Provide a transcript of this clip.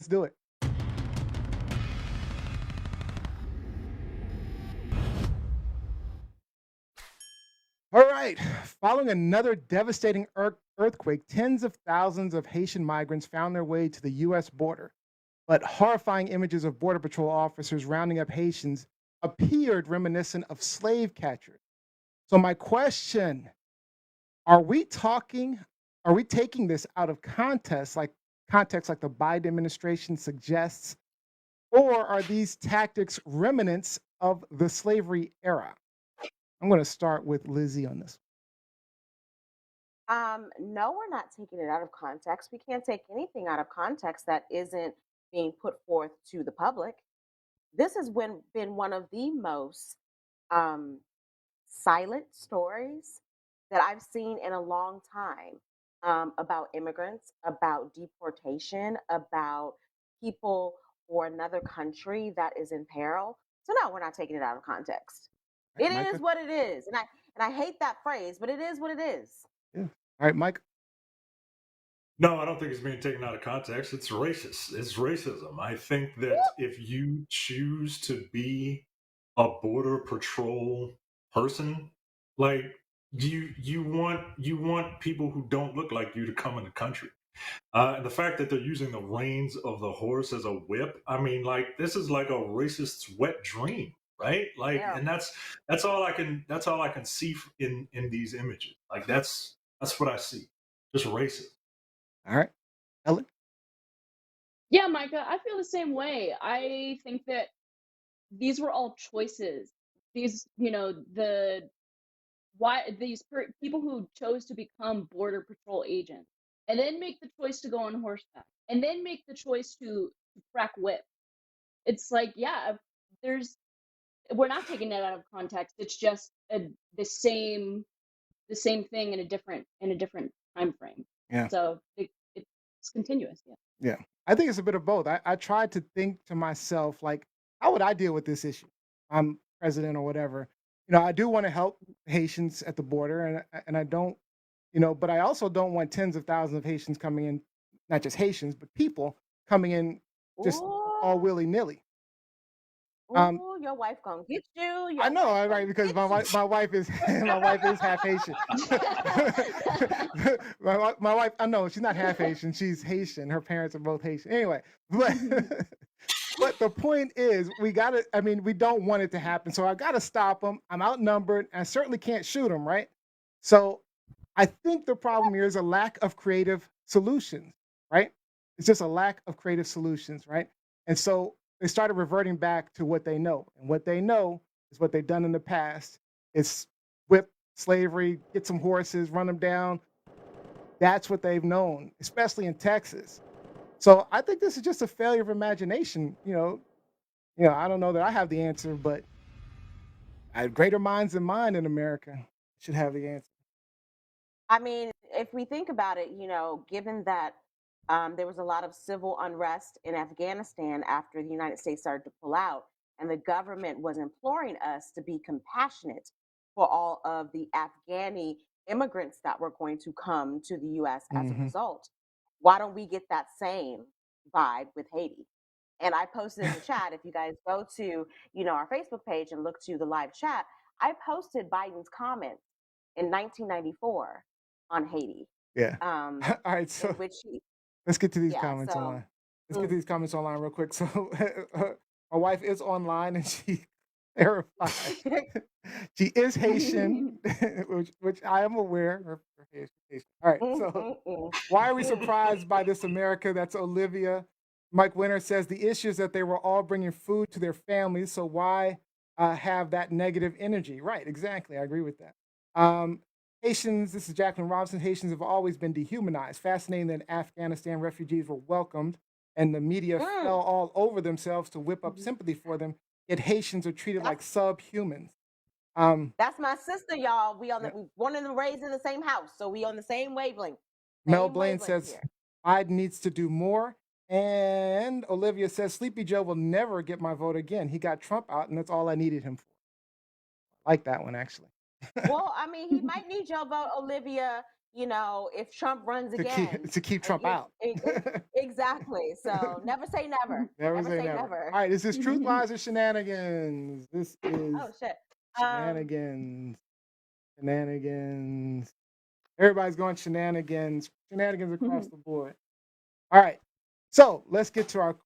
do it. All right. Following another devastating earthquake, tens of thousands of Haitian migrants found their way to the U.S. border. But horrifying images of Border Patrol officers rounding up Haitians appeared reminiscent of slave catchers. So, my question, are we talking, are we taking this out of context like the Biden administration suggests, or are these tactics remnants of the slavery era? I'm going to start with Lizzie on this. No, we're not taking it out of context. We can't take anything out of context that isn't being put forth to the public. This has been one of the most um, silent stories that I've seen in a long time about immigrants, about deportation, about people or another country that is in peril. So no, we're not taking it out of context. All right, It is Micah? what it is, and I hate that phrase, but it is what it is. Yeah. All right, Mike? No, I don't think it's being taken out of context. It's racist. It's racism. I think that if you choose to be a border patrol person, like you want people who don't look like you to come in the country. And the fact that they're using the reins of the horse as a whip, I mean, like this is like a racist's wet dream, right? Like, Yeah. and that's all I can see in these images. Like that's what I see, just racist. All right. Ellen? Yeah, Micah, I feel the same way. I think that these were all choices. These, why people who chose to become border patrol agents and then make the choice to go on horseback and then make the choice to crack whip. It's like, yeah, there's we're not taking that out of context. It's just the same the same thing in a different time frame. Yeah. So it's continuous. Yeah. Yeah. I think it's a bit of both. I tried to think to myself, like, how would I deal with this issue? I'm president or whatever. I do want to help Haitians at the border, and I don't, but I also don't want tens of thousands of Haitians coming in, not just Haitians, but people coming in just all Ooh, willy nilly. Um, ooh, your wife gonna get you. I Your know, wife right? gonna Because get you. my wife is my wife is half Haitian. My wife, I know she's not half Haitian; she's Haitian. Her parents are both Haitian. Anyway, but but the point is, we got to. I mean, we don't want it to happen, so I got to stop them. I'm outnumbered. And I certainly can't shoot them, right? So I think the problem here is a lack of creative solutions, right? It's just a lack of creative solutions, right? And so they started reverting back to what they know. And what they know is what they've done in the past. It's whip, slavery, get some horses, run them down. That's what they've known, especially in Texas. So I think this is just a failure of imagination. I don't know that I have the answer, but greater minds than mine in America should have the answer. I mean, if we think about it, given that there was a lot of civil unrest in Afghanistan after the United States started to pull out, and the government was imploring us to be compassionate for all of the Afghani immigrants that were going to come to the US as a Hmm. result. Why don't we get that same vibe with Haiti? And I posted in the chat, if you guys go to, our Facebook page and look to the live chat, I posted Biden's comments in 1994 on Haiti, Yeah. um, All right. in So which he, let's get to these yeah, comments so online. Let's get mm, to these comments online real quick. So my wife is online and she clarified. She is Haitian, which I am aware. Her Haitian. All right. mm, So mm, mm. why are we surprised by this America? That's Olivia. Mike Winter says the issue is that they were all bringing food to their families. So why have that negative energy? Right. Exactly. I agree with that. Haitians, this is Jacqueline Robinson. Haitians have always been dehumanized. Fascinating that Afghanistan refugees were welcomed and the media Mm, fell all over themselves to whip up sympathy for them. Yet Haitians are treated like that's subhumans. Um, that's my sister, y'all. yeah. We born and raised in the same house, so we on the same wavelength, Mel same Blaine wavelength says here. Biden needs to do more. And Olivia says Sleepy Joe will never get my vote again. He got Trump out, and that's all I needed him for. I like that one, actually. Well, I mean, he might need your vote, Olivia. if Trump runs to again. keep Trump out. Exactly. So never say never. Never say never. All right, is this truth, lies, or shenanigans? This is Oh shit. shenanigans. Shenanigans. Everybody's going shenanigans. Shenanigans across the board. All right. So let's get to our